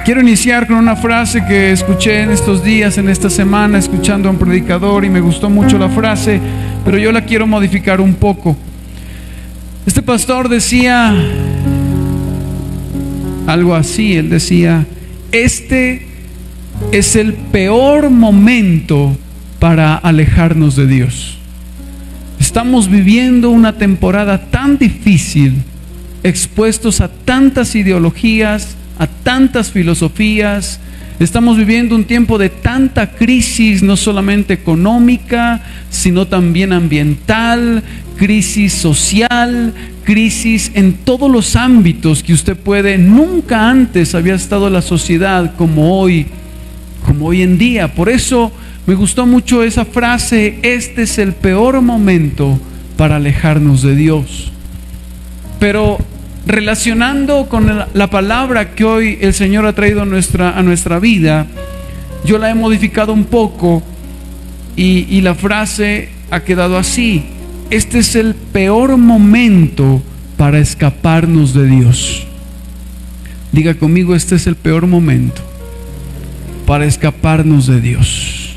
Quiero iniciar con una frase que escuché en estos días, en esta semana, escuchando a un predicador, y me gustó mucho la frase, pero yo la quiero modificar un poco. Este pastor decía algo así, él decía: este es el peor momento para alejarnos de Dios. Estamos viviendo una temporada tan difícil, expuestos a tantas ideologías, a tantas filosofías. Estamos viviendo un tiempo de tanta crisis, no solamente económica, sino también ambiental, crisis social, crisis en todos los ámbitos que usted puede. Nunca antes había estado la sociedad como hoy en día. Por eso me gustó mucho esa frase: este es el peor momento para alejarnos de Dios. Pero relacionando con la palabra que hoy el Señor ha traído a nuestra vida, yo la he modificado un poco y la frase ha quedado así: este es el peor momento para escaparnos de Dios. Diga conmigo: este es el peor momento para escaparnos de Dios.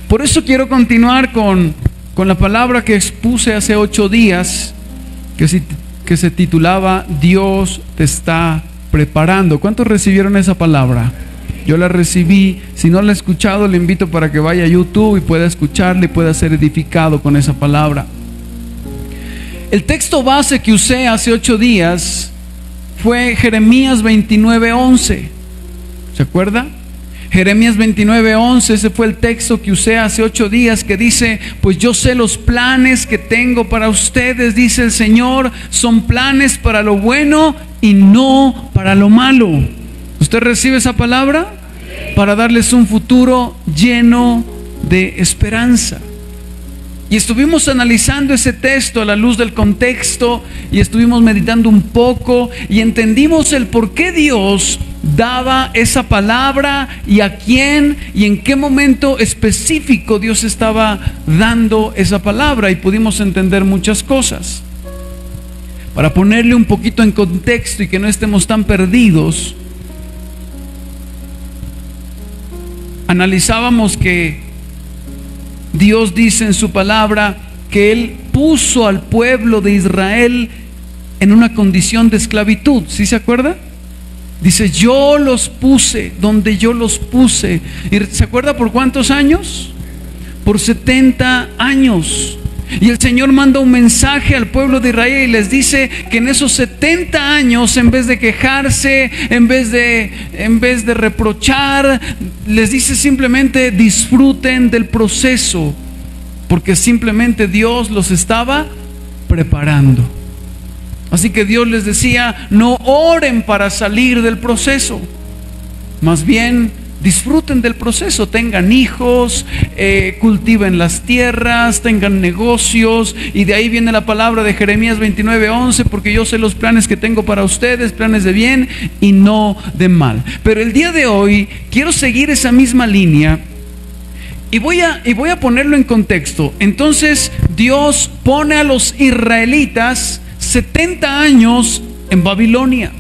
Por eso quiero continuar con la palabra que expuse hace 8 días, que se titulaba Dios te está preparando. ¿Cuántos recibieron esa palabra? Yo la recibí. Si no la ha escuchado, le invito para que vaya a YouTube y pueda escucharla y pueda ser edificado con esa palabra. El texto base que usé hace 8 días fue Jeremías 29:11. ¿Se acuerda? Jeremías 29:11, ese fue el texto que usé hace 8 días, que dice: pues yo sé los planes que tengo para ustedes, dice el Señor, son planes para lo bueno y no para lo malo. ¿Usted recibe esa palabra? Para darles un futuro lleno de esperanza. Y estuvimos analizando ese texto a la luz del contexto, y estuvimos meditando un poco, y entendimos el por qué Dios daba esa palabra, y a quién y en qué momento específico Dios estaba dando esa palabra, y pudimos entender muchas cosas. Para ponerle un poquito en contexto y que no estemos tan perdidos, analizábamos que Dios dice en su palabra que Él puso al pueblo de Israel en una condición de esclavitud. ¿Sí se acuerda? Dice: yo los puse donde yo los puse. ¿Y se acuerda por cuántos años? Por 70 años. Y el Señor manda un mensaje al pueblo de Israel y les dice que en esos 70 años, en vez de quejarse, en vez de reprochar, les dice simplemente: disfruten del proceso, porque simplemente Dios los estaba preparando. Así que Dios les decía: no oren para salir del proceso, más bien disfruten del proceso, tengan hijos, cultiven las tierras, tengan negocios. Y de ahí viene la palabra de Jeremías 29:11: porque yo sé los planes que tengo para ustedes, planes de bien y no de mal. Pero el día de hoy quiero seguir esa misma línea y voy a ponerlo en contexto. Entonces Dios pone a los israelitas 70 años en Babilonia.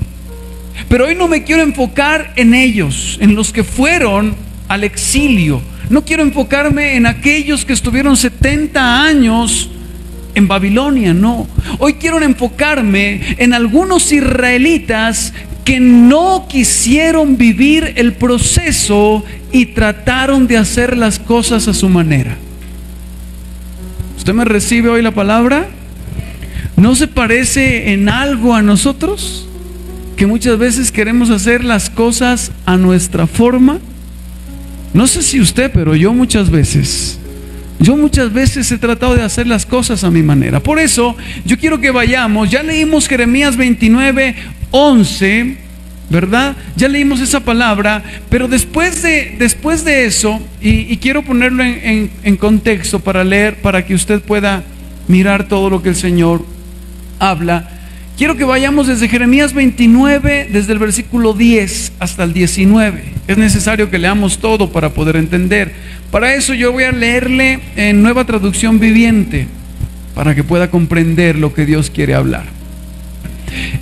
Pero hoy no me quiero enfocar en ellos, en los que fueron al exilio. No quiero enfocarme en aquellos que estuvieron 70 años en Babilonia, no. Hoy quiero enfocarme en algunos israelitas que no quisieron vivir el proceso y trataron de hacer las cosas a su manera. ¿Usted me recibe hoy la palabra? ¿No se parece en algo a nosotros? Que muchas veces queremos hacer las cosas a nuestra forma. No sé si usted, pero yo muchas veces he tratado de hacer las cosas a mi manera. Por eso yo quiero que vayamos. Ya leímos Jeremías 29:11, ¿verdad? Ya leímos esa palabra. Pero después de eso, y quiero ponerlo en contexto para leer, para que usted pueda mirar todo lo que el Señor habla. Quiero que vayamos desde Jeremías 29, desde el versículo 10 hasta el 19. Es necesario que leamos todo para poder entender. Para eso yo voy a leerle en Nueva Traducción Viviente, para que pueda comprender lo que Dios quiere hablar.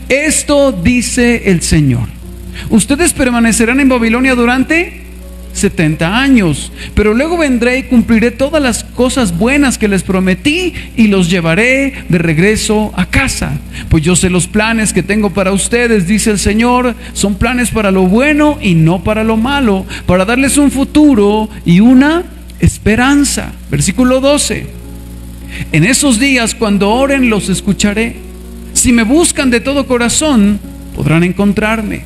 Esto dice el Señor: Ustedes permanecerán en Babilonia durante 70 años, pero luego vendré y cumpliré todas las cosas buenas que les prometí y los llevaré de regreso a casa. Pues yo sé los planes que tengo para ustedes, dice el Señor, son planes para lo bueno y no para lo malo, para darles un futuro y una esperanza. Versículo 12. En esos días, cuando oren, los escucharé. Si me buscan de todo corazón, podrán encontrarme.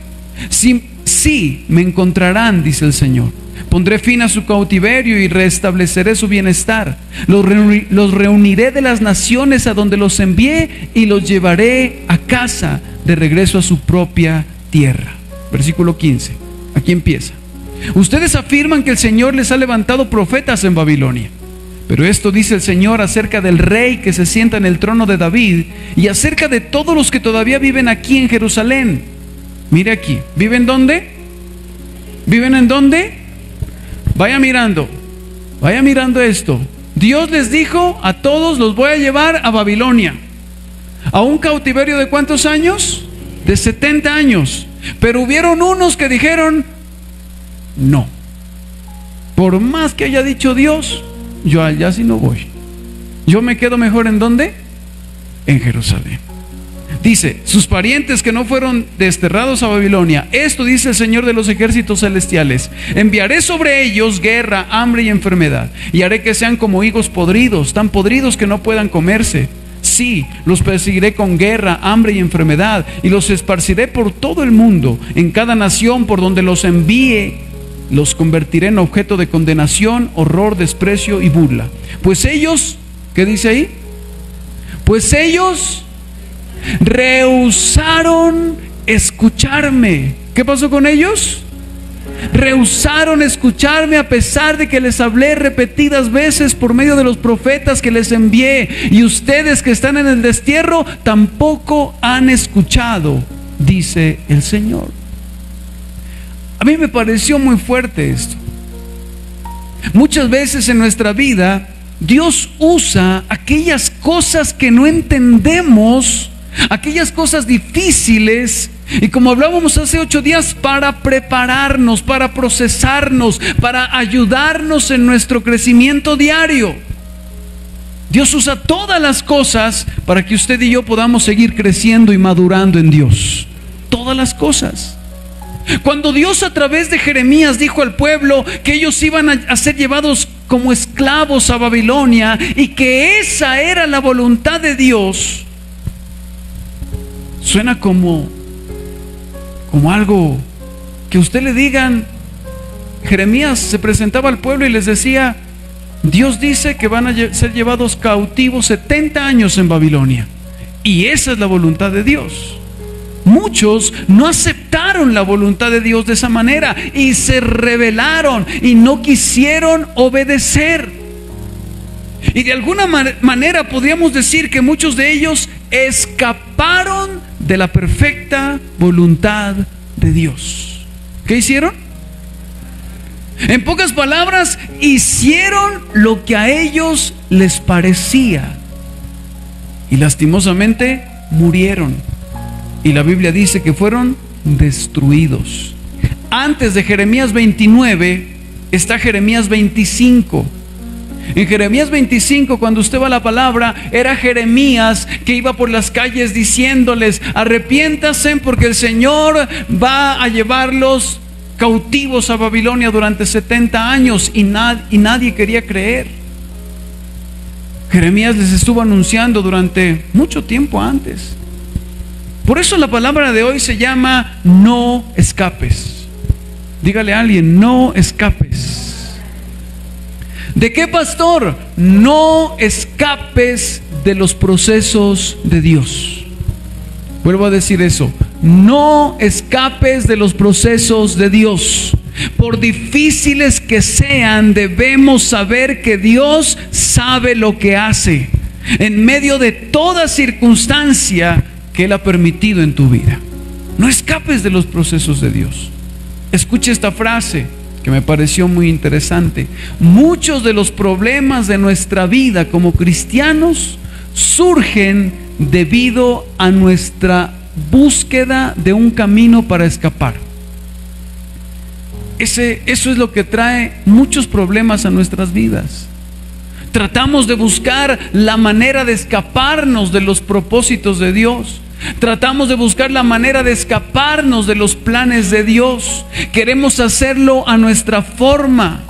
Sí, me encontrarán, dice el Señor. Pondré fin a su cautiverio y restableceré su bienestar. Los reuniré de las naciones a donde los envié y los llevaré a casa, de regreso a su propia tierra. Versículo 15. Aquí empieza. Ustedes afirman que el Señor les ha levantado profetas en Babilonia. Pero esto dice el Señor acerca del rey que se sienta en el trono de David y acerca de todos los que todavía viven aquí en Jerusalén. Mire aquí, ¿viven dónde? ¿Viven en dónde? Vaya mirando esto. Dios les dijo a todos: los voy a llevar a Babilonia, a un cautiverio de ¿cuántos años? De 70 años. Pero hubieron unos que dijeron: no, por más que haya dicho Dios, yo allá sí no voy. Yo me quedo mejor ¿en dónde? En Jerusalén. Dice, sus parientes que no fueron desterrados a Babilonia, esto dice el Señor de los ejércitos celestiales: enviaré sobre ellos guerra, hambre y enfermedad, y haré que sean como higos podridos, tan podridos que no puedan comerse. Sí, los perseguiré con guerra, hambre y enfermedad, y los esparciré por todo el mundo. En cada nación por donde los envíe, los convertiré en objeto de condenación, horror, desprecio y burla. Pues ellos, ¿qué dice ahí? Pues ellos rehusaron escucharme. ¿Qué pasó con ellos? Rehusaron escucharme a pesar de que les hablé repetidas veces por medio de los profetas que les envié. Y ustedes que están en el destierro tampoco han escuchado, dice el Señor. A mí me pareció muy fuerte esto. Muchas veces en nuestra vida Dios usa aquellas cosas que no entendemos, aquellas cosas difíciles, y como hablábamos hace 8 días, para prepararnos, para procesarnos, para ayudarnos en nuestro crecimiento diario. Dios usa todas las cosas para que usted y yo podamos seguir creciendo y madurando en Dios. Todas las cosas. Cuando Dios a través de Jeremías dijo al pueblo que ellos iban a ser llevados como esclavos a Babilonia y que esa era la voluntad de Dios, suena como algo que usted le digan. Jeremías se presentaba al pueblo y les decía: Dios dice que van a ser llevados cautivos 70 años en Babilonia, y esa es la voluntad de Dios. Muchos no aceptaron la voluntad de Dios de esa manera y se rebelaron y no quisieron obedecer. Y de alguna manera podríamos decir que muchos de ellos escaparon de la perfecta voluntad de Dios. ¿Qué hicieron? En pocas palabras, hicieron lo que a ellos les parecía y lastimosamente murieron. Y la Biblia dice que fueron destruidos. Antes de Jeremías 29 está Jeremías 25. En Jeremías 25, cuando usted va a la palabra, era Jeremías que iba por las calles diciéndoles: arrepiéntanse porque el Señor va a llevarlos cautivos a Babilonia durante 70 años. Y nadie quería creer. Jeremías les estuvo anunciando durante mucho tiempo antes. Por eso la palabra de hoy se llama no escapes. Dígale a alguien: no escapes. ¿De qué, pastor? No escapes de los procesos de Dios. Vuelvo a decir eso: no escapes de los procesos de Dios. Por difíciles que sean, debemos saber que Dios sabe lo que hace en medio de toda circunstancia que Él ha permitido en tu vida. No escapes de los procesos de Dios. Escuche esta frase que me pareció muy interesante. Muchos de los problemas de nuestra vida como cristianos surgen debido a nuestra búsqueda de un camino para escapar. Eso es lo que trae muchos problemas a nuestras vidas. Tratamos de buscar la manera de escaparnos de los propósitos de Dios. Tratamos de buscar la manera de escaparnos de los planes de Dios. Queremos hacerlo a nuestra forma.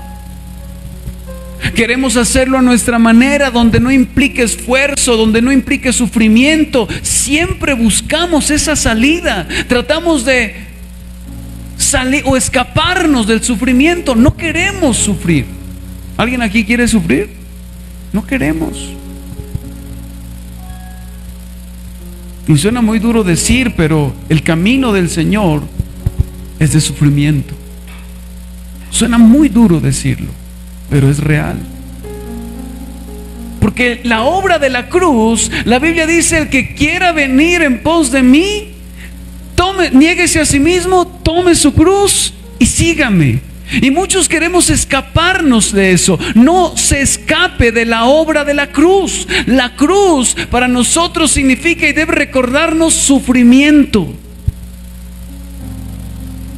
Queremos hacerlo a nuestra manera, donde no implique esfuerzo, donde no implique sufrimiento. Siempre buscamos esa salida. Tratamos de salir o escaparnos del sufrimiento. No queremos sufrir. ¿Alguien aquí quiere sufrir? No queremos. Y suena muy duro decir, pero el camino del Señor es de sufrimiento. Suena muy duro decirlo, pero es real. Porque la obra de la cruz, la Biblia dice: el que quiera venir en pos de mí, niéguese a sí mismo, tome su cruz y sígame. Y muchos queremos escaparnos de eso. No se escape de la obra de la cruz. La cruz para nosotros significa y debe recordarnos sufrimiento.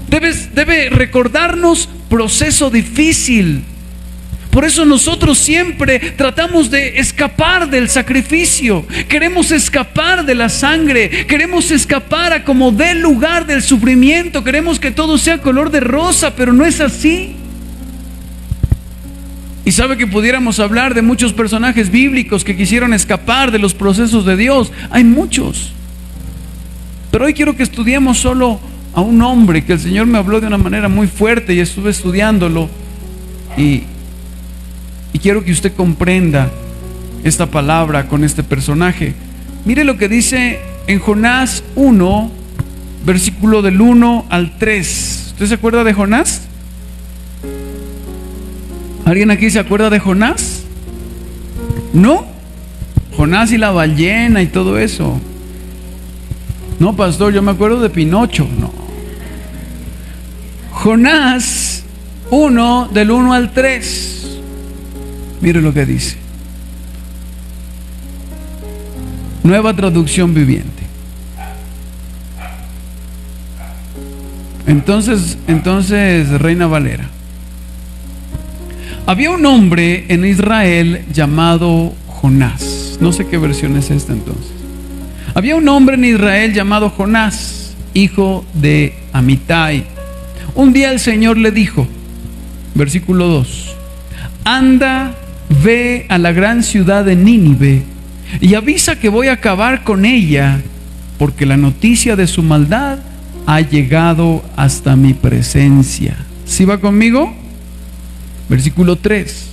Debe recordarnos proceso difícil. Por eso nosotros siempre tratamos de escapar del sacrificio. Queremos escapar de la sangre. Queremos escapar a como dé lugar del sufrimiento. Queremos que todo sea color de rosa, pero no es así. Y sabe que pudiéramos hablar de muchos personajes bíblicos que quisieron escapar de los procesos de Dios. Hay muchos. Pero hoy quiero que estudiemos solo a un hombre que el Señor me habló de una manera muy fuerte y estuve estudiándolo. Y quiero que usted comprenda esta palabra con este personaje. Mire lo que dice en Jonás 1, versículo del 1 al 3. ¿Usted se acuerda de Jonás? ¿Alguien aquí se acuerda de Jonás? ¿No? Jonás y la ballena y todo eso. No, pastor, yo me acuerdo de Pinocho. No. Jonás 1, del 1 al 3. Mire lo que dice. Nueva traducción viviente. Entonces, Reina Valera. Había un hombre en Israel llamado Jonás. No sé qué versión es esta entonces. Había un hombre en Israel llamado Jonás, hijo de Amitai. Un día el Señor le dijo, versículo 2: anda, ve a la gran ciudad de Nínive y avisa que voy a acabar con ella, porque la noticia de su maldad ha llegado hasta mi presencia. ¿Sí va conmigo? Versículo 3.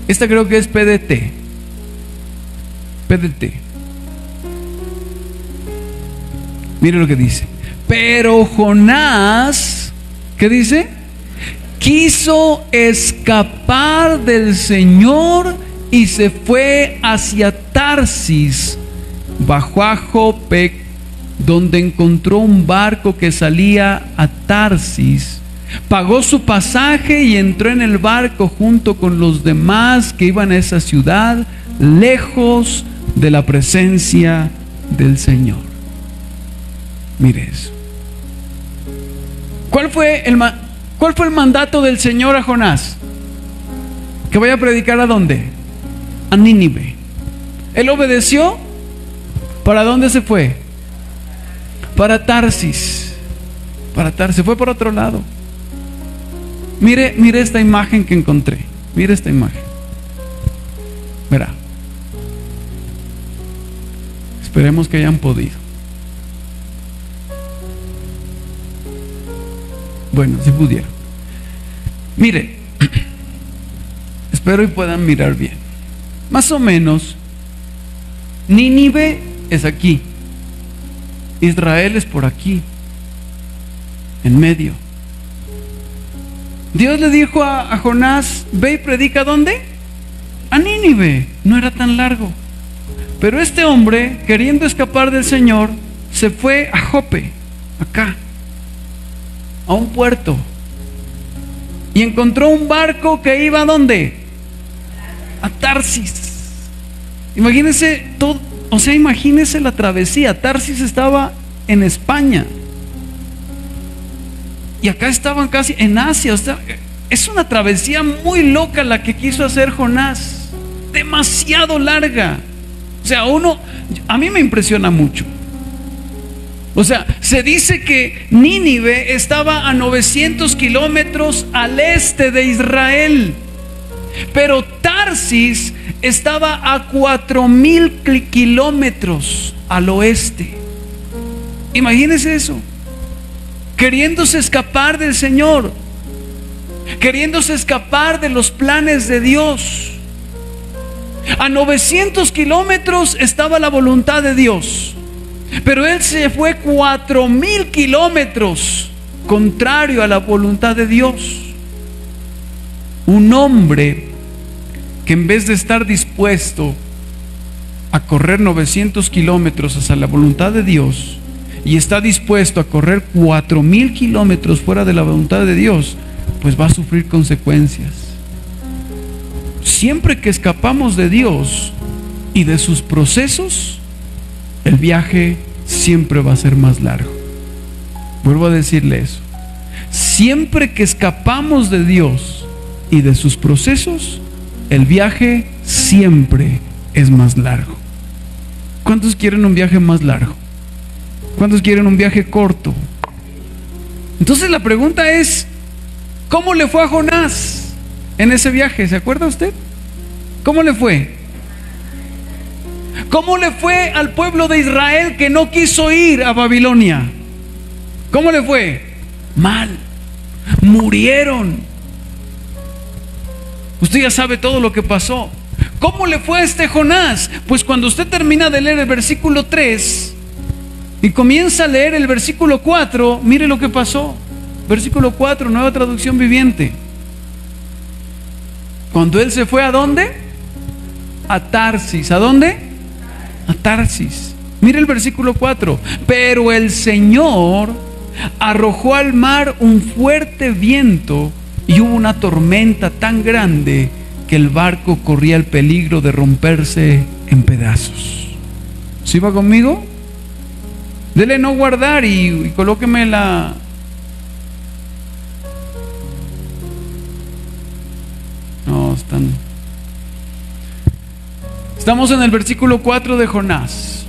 Esta creo que es PDT. Mire lo que dice. Pero Jonás, ¿qué dice? Quiso escapar del Señor y se fue hacia Tarsis. Bajó a Jope, donde encontró un barco que salía a Tarsis. Pagó su pasaje y entró en el barco junto con los demás que iban a esa ciudad, lejos de la presencia del Señor. Mire eso. ¿Cuál fue el mandato del Señor a Jonás? Que vaya a predicar ¿a dónde? A Nínive. Él obedeció. ¿Para dónde se fue? Para Tarsis. Se fue por otro lado. Mire esta imagen que encontré. Mire esta imagen. Verá. Esperemos que hayan podido. Bueno, si pudieron. Mire, espero y puedan mirar bien. Más o menos, Nínive es aquí, Israel es por aquí, en medio. Dios le dijo a Jonás: ve y predica ¿dónde? A Nínive. No era tan largo. Pero este hombre, queriendo escapar del Señor, se fue a Jope, acá, a un puerto, y encontró un barco que iba ¿a dónde? A Tarsis. Imagínense todo, imagínense la travesía. Tarsis estaba en España. y acá estaban casi en Asia. O sea, es una travesía muy loca la que quiso hacer Jonás, demasiado larga. O sea, a mí me impresiona mucho. O sea, se dice que Nínive estaba a 900 kilómetros al este de Israel, pero Tarsis estaba a 4000 kilómetros al oeste. Imagínense eso, queriéndose escapar del Señor, queriéndose escapar de los planes de Dios. A 900 kilómetros estaba la voluntad de Dios, pero él se fue 4000 kilómetros contrario a la voluntad de Dios. Un hombre que en vez de estar dispuesto a correr 900 kilómetros hacia la voluntad de Dios, y está dispuesto a correr 4000 kilómetros fuera de la voluntad de Dios, pues va a sufrir consecuencias. Siempre que escapamos de Dios y de sus procesos, el viaje siempre va a ser más largo. Vuelvo a decirle eso. Siempre que escapamos de Dios y de sus procesos, el viaje siempre es más largo. ¿Cuántos quieren un viaje más largo? ¿Cuántos quieren un viaje corto? Entonces la pregunta es, ¿cómo le fue a Jonás en ese viaje? ¿Se acuerda usted? ¿Cómo le fue? ¿Cómo le fue al pueblo de Israel que no quiso ir a Babilonia? ¿Cómo le fue? Mal. Murieron. Usted ya sabe todo lo que pasó. ¿Cómo le fue a este Jonás? Pues cuando usted termina de leer el versículo 3 y comienza a leer el versículo 4, mire lo que pasó. Versículo 4, Nueva Traducción Viviente. Cuando él se fue, ¿a dónde? A Tarsis. ¿A dónde? A Tarsis. Mire el versículo 4. Pero el Señor arrojó al mar un fuerte viento y hubo una tormenta tan grande que el barco corría el peligro de romperse en pedazos. ¿Sí va conmigo? Dele no guardar y colóqueme la... No, estamos en el versículo 4 de Jonás.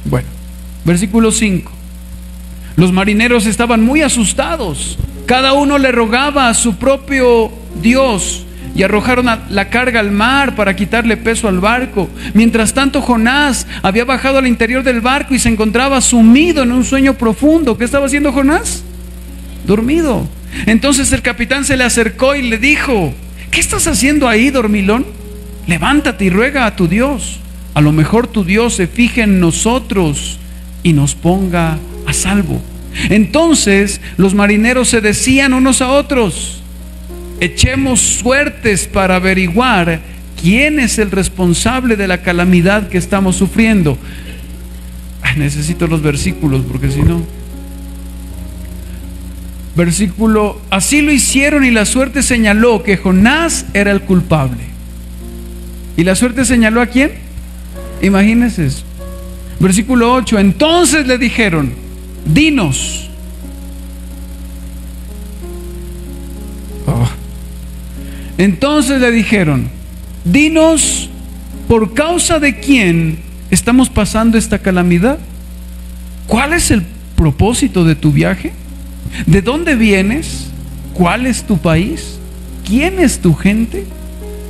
Bueno, versículo 5. Los marineros estaban muy asustados. Cada uno le rogaba a su propio Dios y arrojaron la carga al mar para quitarle peso al barco. Mientras tanto, Jonás había bajado al interior del barco y se encontraba sumido en un sueño profundo. ¿Qué estaba haciendo Jonás? Dormido. Entonces el capitán se le acercó y le dijo: ¿qué estás haciendo ahí, dormilón? Levántate y ruega a tu Dios. A lo mejor tu Dios se fije en nosotros y nos ponga a salvo. Entonces los marineros se decían unos a otros: echemos suertes para averiguar quién es el responsable de la calamidad que estamos sufriendo. Necesito los versículos porque si no. Versículo: así lo hicieron y la suerte señaló que Jonás era el culpable. ¿Y la suerte señaló a quién? Imagínense eso. Versículo 8: entonces le dijeron: dinos. Entonces le dijeron: dinos, ¿por causa de quién estamos pasando esta calamidad? ¿Cuál es el propósito de tu viaje? ¿De dónde vienes? ¿Cuál es tu país? ¿Quién es tu gente?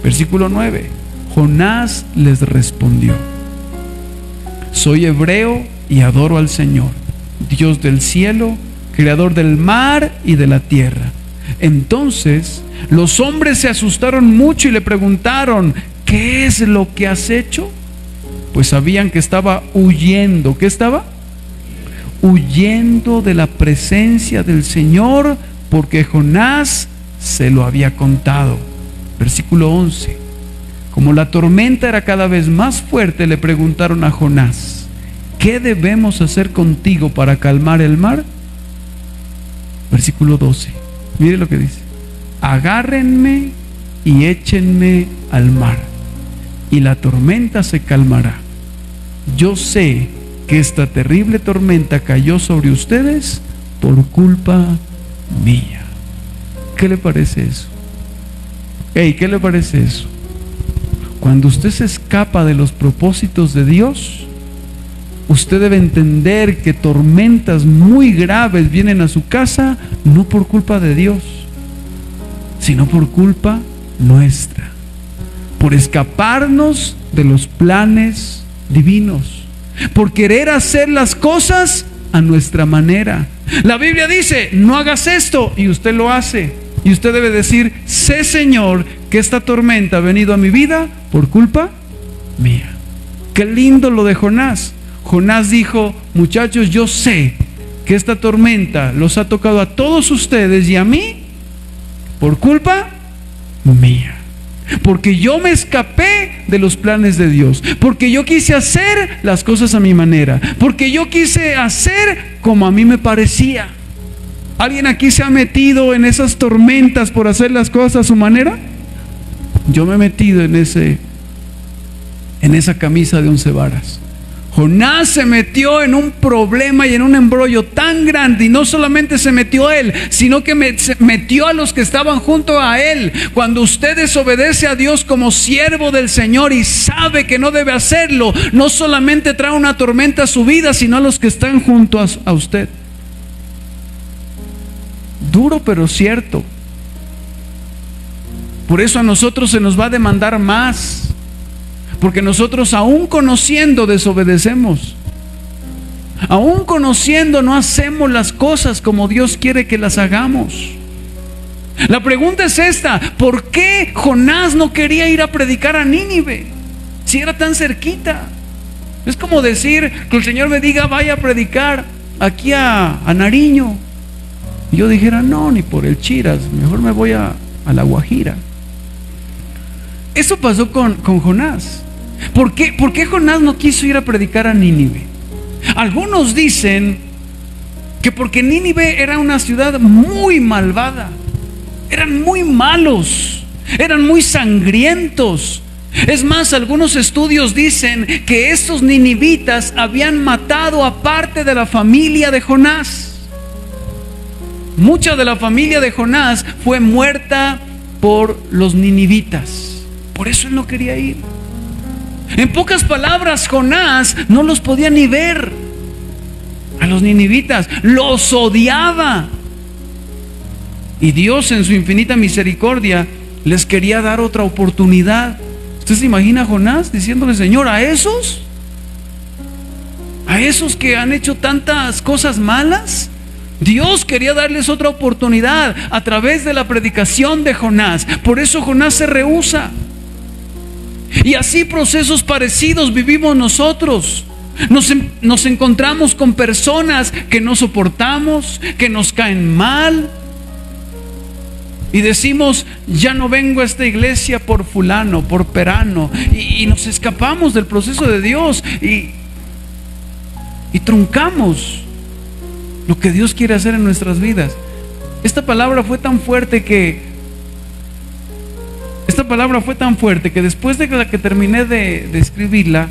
Versículo 9. Jonás les respondió: soy hebreo y adoro al Señor, Dios del cielo, creador del mar y de la tierra. Entonces los hombres se asustaron mucho y le preguntaron: ¿qué es lo que has hecho? Pues sabían que estaba huyendo. ¿Qué estaba? Huyendo de la presencia del Señor, porque Jonás se lo había contado. Versículo 11. Como la tormenta era cada vez más fuerte, le preguntaron a Jonás: ¿qué debemos hacer contigo para calmar el mar? Versículo 12. Mire lo que dice: agárrenme y échenme al mar, y la tormenta se calmará. Yo sé que esta terrible tormenta cayó sobre ustedes por culpa mía. ¿Qué le parece eso? ¿Qué le parece eso? Cuando usted se escapa de los propósitos de Dios, usted debe entender que tormentas muy graves vienen a su casa, no por culpa de Dios, sino por culpa nuestra, por escaparnos de los planes divinos, por querer hacer las cosas a nuestra manera. La Biblia dice, no hagas esto, y usted lo hace. Y usted debe decir, sé, Señor, que esta tormenta ha venido a mi vida por culpa mía. Qué lindo lo de Jonás. Jonás dijo, muchachos, yo sé que esta tormenta los ha tocado a todos ustedes y a mí por culpa mía. Porque yo me escapé de los planes de Dios, porque yo quise hacer las cosas a mi manera, porque yo quise hacer como a mí me parecía. ¿Alguien aquí se ha metido en esas tormentas por hacer las cosas a su manera? Yo me he metido en esa camisa de 11 varas. Jonás se metió en un problema y en un embrollo tan grande, y no solamente se metió él, sino que se metió a los que estaban junto a él. Cuando usted desobedece a Dios como siervo del Señor y sabe que no debe hacerlo, no solamente trae una tormenta a su vida, sino a los que están junto a usted. Duro pero cierto. Por eso a nosotros se nos va a demandar más, porque nosotros, aún conociendo, desobedecemos. Aún conociendo, no hacemos las cosas como Dios quiere que las hagamos. La pregunta es esta: ¿por qué Jonás no quería ir a predicar a Nínive si era tan cerquita? Es como decir que el Señor me diga, vaya a predicar aquí a Nariño, y yo dijera, no, ni por el Chiras, mejor me voy a La Guajira. Eso pasó con Jonás. ¿Por qué Jonás no quiso ir a predicar a Nínive? Algunos dicen que porque Nínive era una ciudad muy malvada, eran muy malos, eran muy sangrientos. Es más, algunos estudios dicen que estos ninivitas habían matado a parte de la familia de Jonás. Mucha de la familia de Jonás fue muerta por los ninivitas. Por eso él no quería ir. En pocas palabras, Jonás no los podía ni ver a los ninivitas, los odiaba. Y Dios, en su infinita misericordia, les quería dar otra oportunidad. ¿Usted se imagina a Jonás diciéndole, Señor, a esos que han hecho tantas cosas malas? Dios quería darles otra oportunidad a través de la predicación de Jonás. Por eso Jonás se rehúsa. Y así procesos parecidos vivimos nosotros. Nos encontramos con personas que no soportamos, que nos caen mal, y decimos, ya no vengo a esta iglesia por fulano, por perano, y nos escapamos del proceso de Dios y truncamos lo que Dios quiere hacer en nuestras vidas. Esta palabra fue tan fuerte que después de que terminé de escribirla,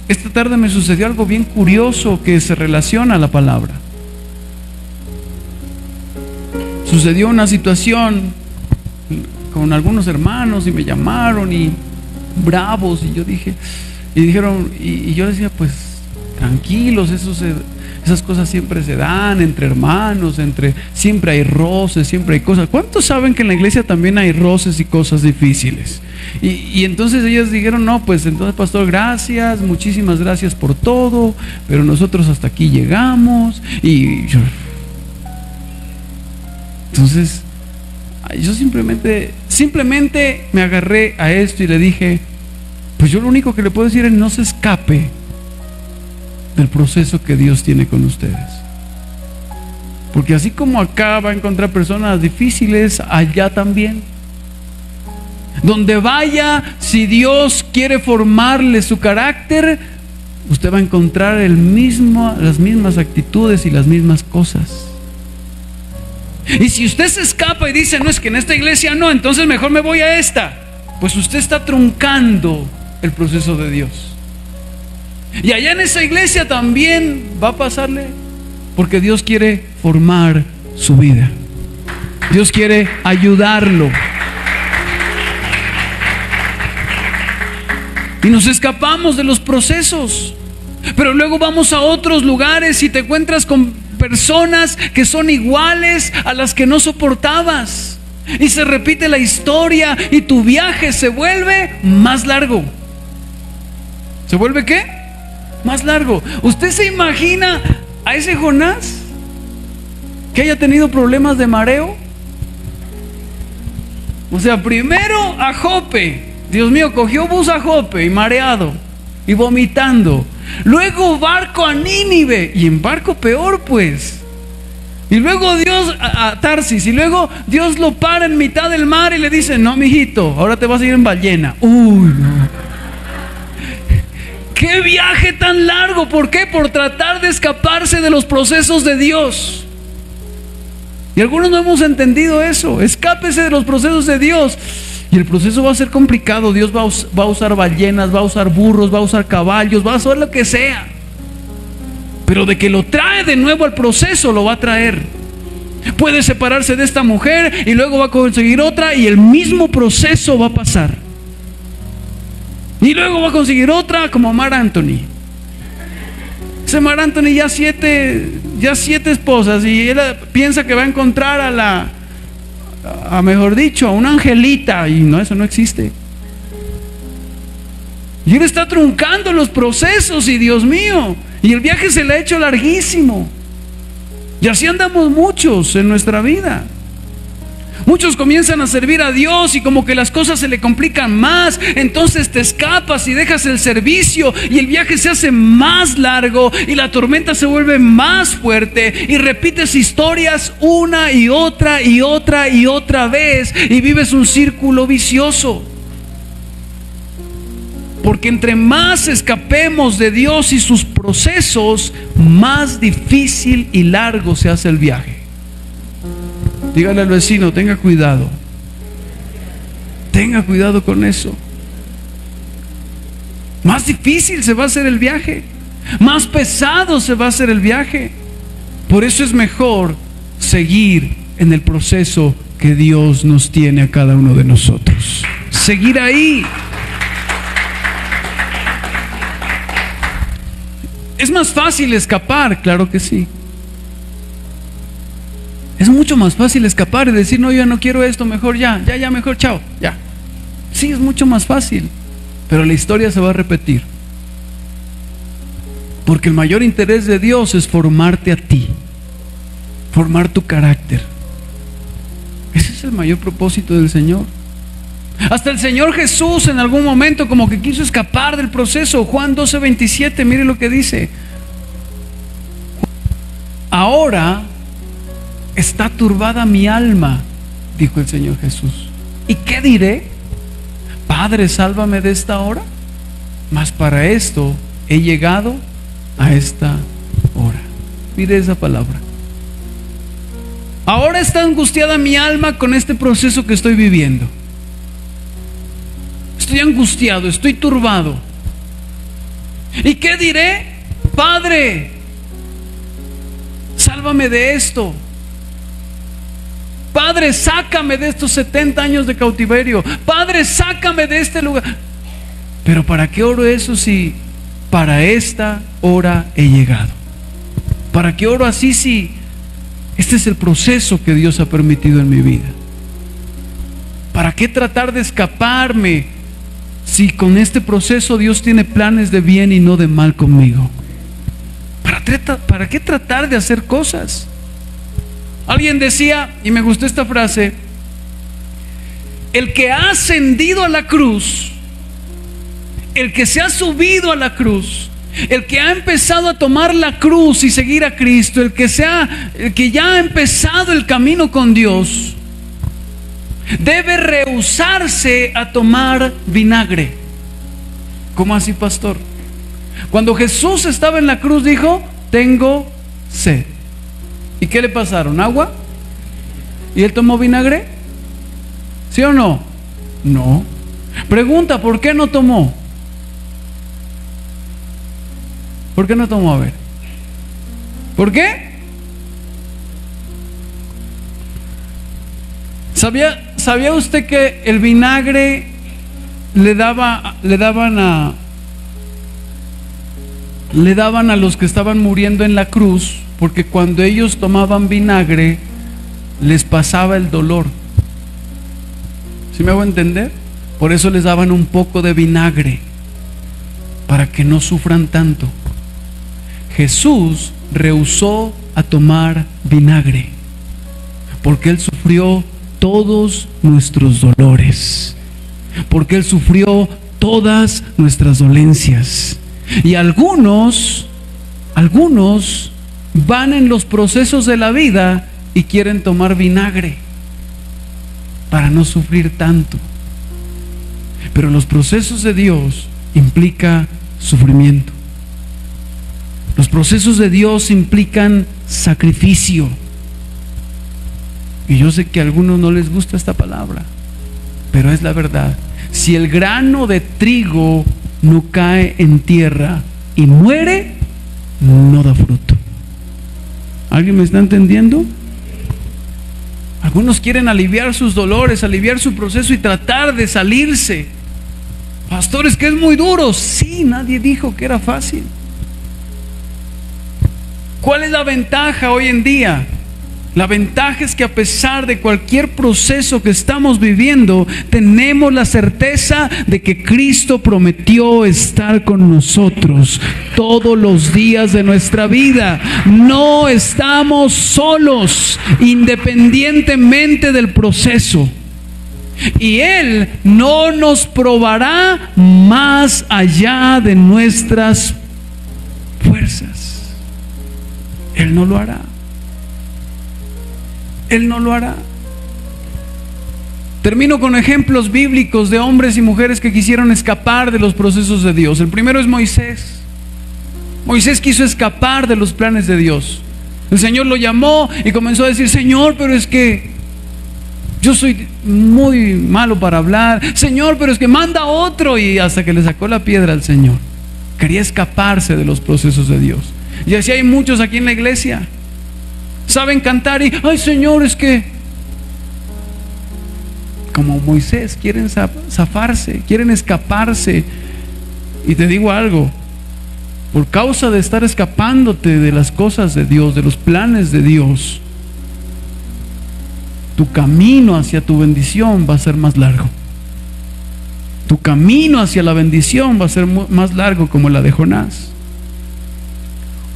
esta tarde me sucedió algo bien curioso que se relaciona a la palabra. Sucedió una situación con algunos hermanos y me llamaron y bravos, y yo decía, pues tranquilos, esas cosas siempre se dan entre hermanos, siempre hay roces, siempre hay cosas. ¿Cuántos saben que en la iglesia también hay roces y cosas difíciles? Y entonces ellos dijeron, no, pues entonces, pastor, gracias, muchísimas gracias por todo, pero nosotros hasta aquí llegamos. Y yo, entonces yo simplemente me agarré a esto y le dije, pues yo lo único que le puedo decir es, no se escape del proceso que Dios tiene con ustedes, porque así como acá va a encontrar personas difíciles, allá también. Donde vaya, si Dios quiere formarle su carácter, usted va a encontrar las mismas actitudes y las mismas cosas. Y si usted se escapa y dice, no, es que en esta iglesia no, entonces mejor me voy a esta, pues usted está truncando el proceso de Dios. Y allá en esa iglesia también va a pasarle Porque Dios quiere formar su vida. Dios quiere ayudarlo. Y nos escapamos de los procesos. Pero luego vamos a otros lugares y te encuentras con personas que son iguales a las que no soportabas. Y se repite la historia y tu viaje se vuelve más largo. ¿Se vuelve qué? Más largo. ¿Usted se imagina a ese Jonás que haya tenido problemas de mareo? O sea, primero a Jope. Dios mío, cogió bus a Jope y mareado y vomitando. Luego barco a Nínive y en barco peor, pues. Y luego Dios a Tarsis, y luego Dios lo para en mitad del mar y le dice: no, mijito, ahora te vas a ir en ballena. Uy, no. ¡Qué viaje tan largo! ¿Por qué? Por tratar de escaparse de los procesos de Dios. Y algunos no hemos entendido eso. Escápese de los procesos de Dios. Y el proceso va a ser complicado. Dios va a usar ballenas, va a usar burros, va a usar caballos, va a usar lo que sea. Pero de que lo trae de nuevo al proceso, lo va a traer. Puede separarse de esta mujer y luego va a conseguir otra y el mismo proceso va a pasar. Y luego va a conseguir otra como Marc Anthony. Ese Marc Anthony ya siete esposas y él piensa que va a encontrar mejor dicho, a una angelita, y no, eso no existe. Y él está truncando los procesos y Dios mío, y el viaje se le ha hecho larguísimo. Y así andamos muchos en nuestra vida. Muchos comienzan a servir a Dios y como que las cosas se le complican más. Entonces te escapas y dejas el servicio y el viaje se hace más largo y la tormenta se vuelve más fuerte y repites historias una y otra y otra y otra vez y vives un círculo vicioso. Porque entre más escapemos de Dios y sus procesos, más difícil y largo se hace el viaje. Dígale al vecino: tenga cuidado. Tenga cuidado con eso. Más difícil se va a hacer el viaje. Más pesado se va a hacer el viaje. Por eso es mejor seguir en el proceso que Dios nos tiene a cada uno de nosotros. Seguir ahí. ¿Es más fácil escapar? Claro que sí. Es mucho más fácil escapar y decir: no, yo no quiero esto, mejor ya, mejor chao, ya. Sí, es mucho más fácil, pero la historia se va a repetir. Porque el mayor interés de Dios es formarte a ti, formar tu carácter. Ese es el mayor propósito del Señor. Hasta el Señor Jesús en algún momento como que quiso escapar del proceso. Juan 12:27, mire lo que dice: ahora está turbada mi alma, dijo el Señor Jesús. ¿Y qué diré? Padre, sálvame de esta hora. Mas para esto he llegado a esta hora. Mire esa palabra. Ahora está angustiada mi alma con este proceso que estoy viviendo. Estoy angustiado, estoy turbado. ¿Y qué diré? Padre, sálvame de esto. Padre, sácame de estos 70 años de cautiverio. Padre, sácame de este lugar. Pero ¿para qué oro eso si para esta hora he llegado? ¿Para qué oro así si este es el proceso que Dios ha permitido en mi vida? ¿Para qué tratar de escaparme si con este proceso Dios tiene planes de bien y no de mal conmigo? ¿Para qué tratar de hacer cosas? Alguien decía, y me gustó esta frase: el que ha ascendido a la cruz, el que se ha subido a la cruz, el que ha empezado a tomar la cruz y seguir a Cristo, el que ya ha empezado el camino con Dios, debe rehusarse a tomar vinagre. ¿Cómo así, pastor? Cuando Jesús estaba en la cruz dijo: tengo sed. ¿Y qué le pasaron? ¿Agua? ¿Y él tomó vinagre? ¿Sí o no? No. Pregunta: ¿por qué no tomó? ¿Por qué no tomó? A ver. ¿Por qué? ¿Sabía usted que el vinagre le daban a los que estaban muriendo en la cruz? Porque cuando ellos tomaban vinagre les pasaba el dolor. ¿Sí me hago entender? Por eso les daban un poco de vinagre, para que no sufran tanto. Jesús rehusó a tomar vinagre, porque Él sufrió todos nuestros dolores, porque Él sufrió todas nuestras dolencias. Y algunos van en los procesos de la vida y quieren tomar vinagre para no sufrir tanto. Pero los procesos de Dios implican sufrimiento. Los procesos de Dios implican sacrificio. Y yo sé que a algunos no les gusta esta palabra, pero es la verdad. Si el grano de trigo no cae en tierra y muere, no da fruto. ¿Alguien me está entendiendo? Algunos quieren aliviar sus dolores, aliviar su proceso y tratar de salirse. Pastores, que es muy duro. Sí, nadie dijo que era fácil. ¿Cuál es la ventaja hoy en día? La ventaja es que a pesar de cualquier proceso que estamos viviendo, tenemos la certeza de que Cristo prometió estar con nosotros todos los días de nuestra vida. No estamos solos, independientemente del proceso. Y Él no nos probará más allá de nuestras fuerzas. Él no lo hará. Él no lo hará. Termino con ejemplos bíblicos de hombres y mujeres que quisieron escapar de los procesos de Dios. El primero es Moisés. Moisés quiso escapar de los planes de Dios. El Señor lo llamó y comenzó a decir: Señor, pero es que yo soy muy malo para hablar. Señor, pero es que manda otro. Y hasta que le sacó la piedra al Señor. Quería escaparse de los procesos de Dios. Y así hay muchos aquí en la iglesia. Saben cantar y, ay Señor, es que como Moisés quieren zafarse, quieren escaparse. Y te digo algo, por causa de estar escapándote de las cosas de Dios, de los planes de Dios, tu camino hacia tu bendición va a ser más largo. Tu camino hacia la bendición va a ser más largo, como la de Jonás.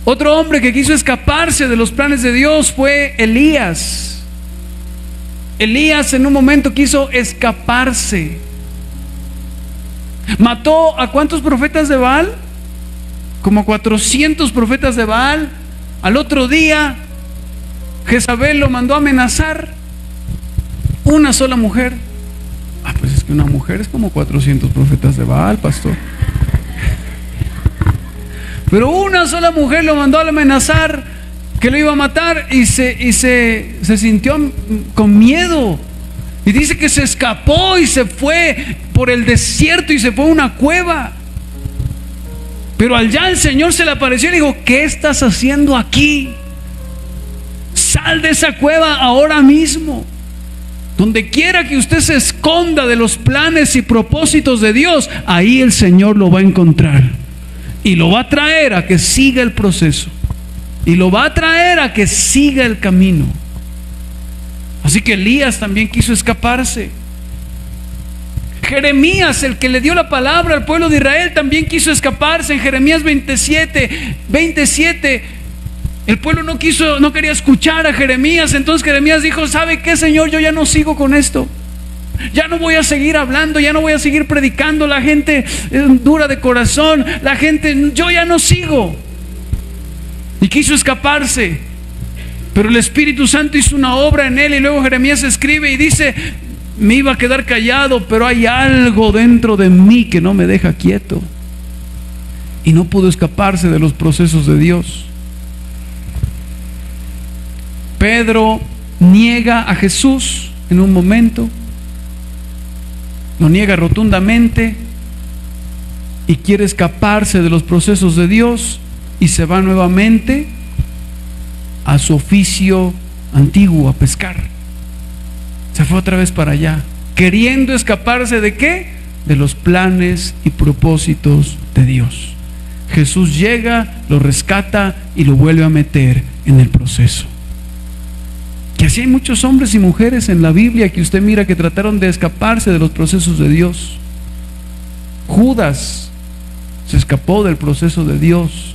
Otro hombre que quiso escaparse de los planes de Dios fue Elías. Elías en un momento quiso escaparse. Mató a ¿cuántos profetas de Baal? Como 400 profetas de Baal. Al otro día Jezabel lo mandó a amenazar. Una sola mujer. Pues es que una mujer es como 400 profetas de Baal, pastor. Pero una sola mujer lo mandó a amenazar que lo iba a matar y se sintió con miedo. Y dice que se escapó y se fue por el desierto y se fue a una cueva. Pero allá el Señor se le apareció y dijo: ¿qué estás haciendo aquí? Sal de esa cueva ahora mismo. Donde quiera que usted se esconda de los planes y propósitos de Dios, ahí el Señor lo va a encontrar. Y lo va a traer a que siga el proceso. Y lo va a traer a que siga el camino. Así que Elías también quiso escaparse. Jeremías, el que le dio la palabra al pueblo de Israel, también quiso escaparse. En Jeremías 27, el pueblo no quería escuchar a Jeremías. Entonces Jeremías dijo: ¿sabe qué, Señor? Yo ya no sigo con esto. Ya no voy a seguir hablando, ya no voy a seguir predicando. La gente es dura de corazón. La gente, yo ya no sigo. Y quiso escaparse. Pero el Espíritu Santo hizo una obra en él. Y luego Jeremías escribe y dice: me iba a quedar callado, pero hay algo dentro de mí que no me deja quieto. Y no pudo escaparse de los procesos de Dios. Pedro niega a Jesús en un momento. Lo niega rotundamente y quiere escaparse de los procesos de Dios y se va nuevamente a su oficio antiguo, a pescar. Se fue otra vez para allá, queriendo escaparse ¿de qué? De los planes y propósitos de Dios. Jesús llega, lo rescata y lo vuelve a meter en el proceso. Que así hay muchos hombres y mujeres en la Biblia que usted mira que trataron de escaparse de los procesos de Dios. Judas se escapó del proceso de Dios.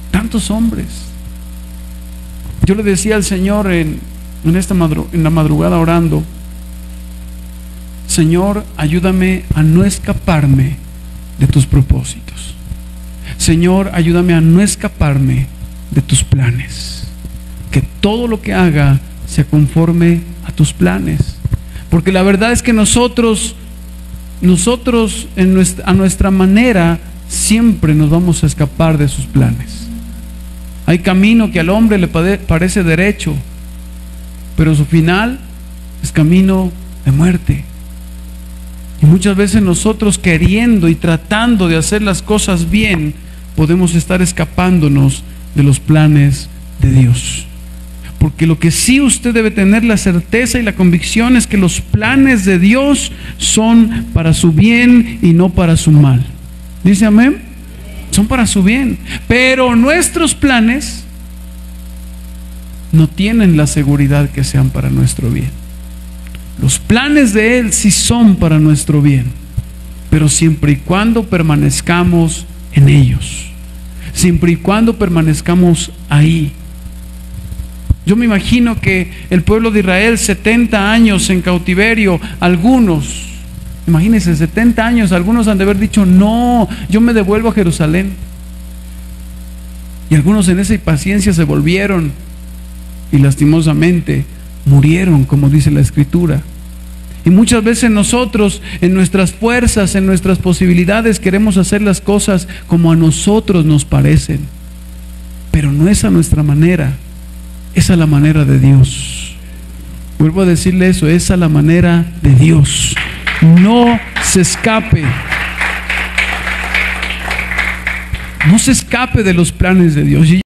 Tantos hombres. Yo le decía al Señor en la madrugada orando: Señor, ayúdame a no escaparme de tus propósitos. Señor, ayúdame a no escaparme de tus planes. Que todo lo que haga sea conforme a tus planes. Porque la verdad es que nosotros a nuestra manera siempre nos vamos a escapar de sus planes. Hay camino que al hombre le parece derecho, pero su final es camino de muerte. Y muchas veces nosotros, queriendo y tratando de hacer las cosas bien, podemos estar escapándonos de los planes de Dios. Porque lo que sí usted debe tener la certeza y la convicción es que los planes de Dios son para su bien y no para su mal. ¿Dice amén? Son para su bien. Pero nuestros planes no tienen la seguridad que sean para nuestro bien. Los planes de Él sí son para nuestro bien, pero siempre y cuando permanezcamos en ellos, siempre y cuando permanezcamos ahí. Yo me imagino que el pueblo de Israel, 70 años en cautiverio, algunos, imagínense, 70 años, algunos han de haber dicho: no, yo me devuelvo a Jerusalén. Y algunos en esa impaciencia se volvieron y lastimosamente murieron, como dice la Escritura. Y muchas veces nosotros, en nuestras fuerzas, en nuestras posibilidades, queremos hacer las cosas como a nosotros nos parecen, pero no es a nuestra manera, es a la manera de Dios. Vuelvo a decirle eso, es a la manera de Dios. No se escape. No se escape de los planes de Dios.